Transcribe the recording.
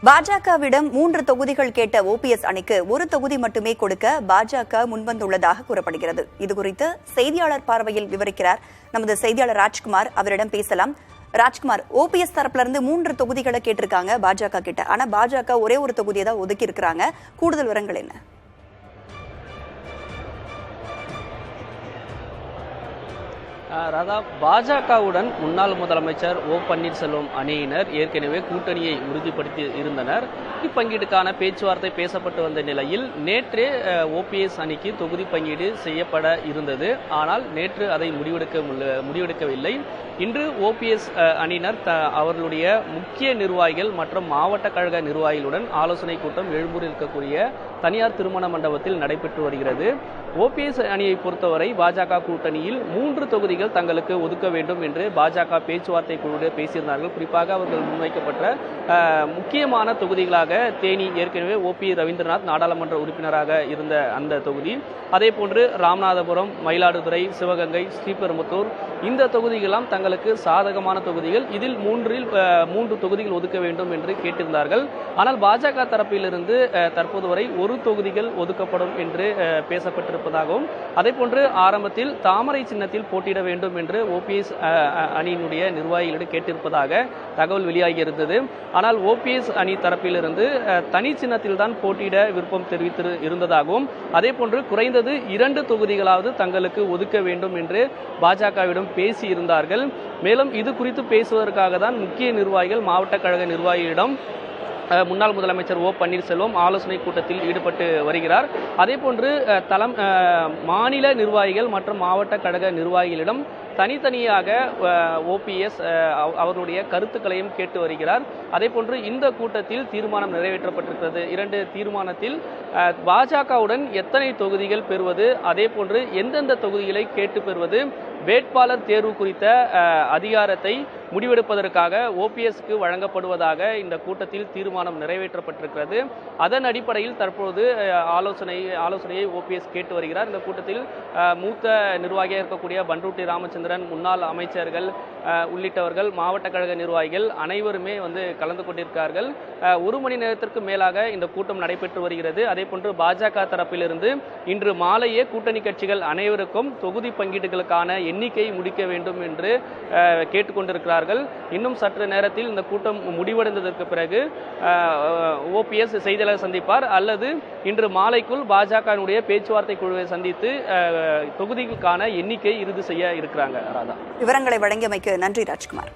பாஜகவிடம் 3 தொகுதிகள் கேட்ட ஓபிஎஸ் அணிக்கு ஒரு தொகுதி மட்டுமே கொடுக்க பாஜக முன்வந்துள்ளதாக கூறப்படுகிறது. இதுகுறித்து செய்தியாளர் பார்வையில் விவரிக்கிறார் நமது செய்தியாளர் ராஜ்குமார். அவரிடம் பேசலாம். ராஜ்குமார், ஓபிஎஸ் தரப்புல இருந்து 3 தொகுதிகளை கேட்டிருக்காங்க பாஜக கிட்ட. ஆனா பாஜக ஒரே ஒரு தொகுதியை தான் ஒதுக்கி இருக்கிறாங்க. கூடுதல் விவரங்கள் என்ன? ராதா, பாஜகவுடன் முன்னாள் முதலமைச்சர் ஓ பன்னீர்செல்வம் அணியினர் ஏற்கனவே கூட்டணியை உறுதிப்படுத்தி இருந்தனர். பங்கீடுக்கான பேச்சுவார்த்தை பேசப்பட்டு வந்த நிலையில் நேற்றே ஓபிஎஸ் அணிக்கு தொகுதி பங்கீடு செய்யப்பட இருந்தது. ஆனால் நேற்று அதை முடிவெடுக்கவில்லை. இன்று ஓபிஎஸ் அணியினர் அவர்களுடைய முக்கிய நிர்வாகிகள் மற்றும் மாவட்ட கழக நிர்வாகிகளுடன் ஆலோசனை கூட்டம் எழும்பூரில் இருக்கக்கூடிய தனியார் திருமண மண்டபத்தில் நடைபெற்று வருகிறது. ஓபிஎஸ் அணியை பொறுத்தவரை பாஜக கூட்டணியில் 3 தொகுதிகள் தங்களுக்கு ஒதுக்க வேண்டும் என்று பாஜக பேச்சுவார்த்தை குழு பேசியிருந்தார்கள். குறிப்பாக அவர்கள் முன்வைக்கப்பட்ட முக்கியமான தொகுதிகளாக தேனி, ஏற்கனவே ஓபி ரவீந்திரநாத் நாடாளுமன்ற உறுப்பினராக இருந்த அந்த தொகுதி, அதே போன்று ராமநாதபுரம், மயிலாடுதுறை, சிவகங்கை, ஸ்ரீபெரும்புத்தூர், இந்த தொகுதிகளெல்லாம் தங்களுக்கு சாதகமான தொகுதிகள். இதில் 3 தொகுதிகள் ஒதுக்க வேண்டும் என்று கேட்டிருந்தார்கள். ஆனால் பாஜக தரப்பிலிருந்து தற்போது வரை 1 தொகுதிகள் ஒதுக்கப்படும் என்று பேசப்பட்டிருப்பதாகவும், அதே போன்று ஆரம்பத்தில் தாமரை சின்னத்தில் போட்டியிட வேண்டும் என்று ஓபிஎஸ் அணியினுடைய நிர்வாகிகளிடம் கேட்டிருப்பதாக தகவல் வெளியாகி இருந்தது. ஆனால் ஓபிஎஸ் அணி தரப்பிலிருந்து தனி சின்னத்தில் தான் போட்டியிட விருப்பம் தெரிவித்து இருந்ததாகவும், அதே போன்று குறைந்தது 2 தொகுதிகளாவது தங்களுக்கு ஒதுக்க வேண்டும் என்று பாஜகவிடம் பேசி இருந்தார்கள். மேலும் இது குறித்து பேசுவதற்காக தான் முக்கிய நிர்வாகிகள், மாவட்ட கழக நிர்வாகிகளிடம் முன்னாள் முதலமைச்சர் ஓ பன்னீர்செல்வம் ஆலோசனை கூட்டத்தில் ஈடுபட்டு வருகிறார். அதே போன்று மாநில நிர்வாகிகள் மற்றும் மாவட்ட கழக நிர்வாகிகளிடம் தனித்தனியாக ஓபிஎஸ் அவர்களுடைய கருத்துக்களையும் கேட்டு வருகிறார். அதே போன்று இந்த கூட்டத்தில் தீர்மானம் நிறைவேற்றப்பட்டிருக்கிறது. 2 தீர்மானத்தில் பாஜகவுடன் எத்தனை தொகுதிகள் பெறுவது, அதே போன்று எந்தெந்த தொகுதிகளை கேட்டு பெறுவது, வேட்பாளர் தேர்வு குறித்த அதிகாரத்தை முடிவெடுப்பதற்காக ஓபிஎஸ்க்கு வழங்கப்படுவதாக இந்த கூட்டத்தில் தீர்மானம் நிறைவேற்றப்பட்டிருக்கிறது. அதன் அடிப்படையில் தற்போது ஆலோசனையை ஓபிஎஸ் கேட்டு வருகிறார். இந்த கூட்டத்தில் மூத்த நிர்வாகியாக இருக்கக்கூடிய பண்ருட்டி ராமச்சந்திரன், முன்னாள் அமைச்சர்கள் உள்ளிட்டவர்கள், மாவட்ட கழக நிர்வாகிகள் அனைவருமே கலந்து கொண்டிருக்கிறார்கள். 1 மணி நேரத்திற்கு மேலாக இந்த கூட்டம் நடைபெற்று வருகிறது. அதே போன்று பாஜக தரப்பிலிருந்து இன்று மாலையே கூட்டணி கட்சிகள் அனைவருக்கும் தொகுதி பங்கீடுகளுக்கான எண்ணிக்கை முடிக்க வேண்டும் என்று கேட்டுக்கொண்டிருக்கிறார்கள். இன்னும் சற்று நேரத்தில் இந்த கூட்டம் முடிவடைந்ததற்கு பிறகு ஓபிஎஸ் செய்தியாளர் சந்திப்பார், அல்லது இன்று மாலைக்குள் பாஜகவினுடைய பேச்சுவார்த்தை குழுவை சந்தித்து தொகுதிகளுக்கான எண்ணிக்கை இறுதி செய்ய இருக்கிறாங்க. ராதா, விவரங்களை வழங்கியமைக்கு நன்றி ராஜ்குமார்.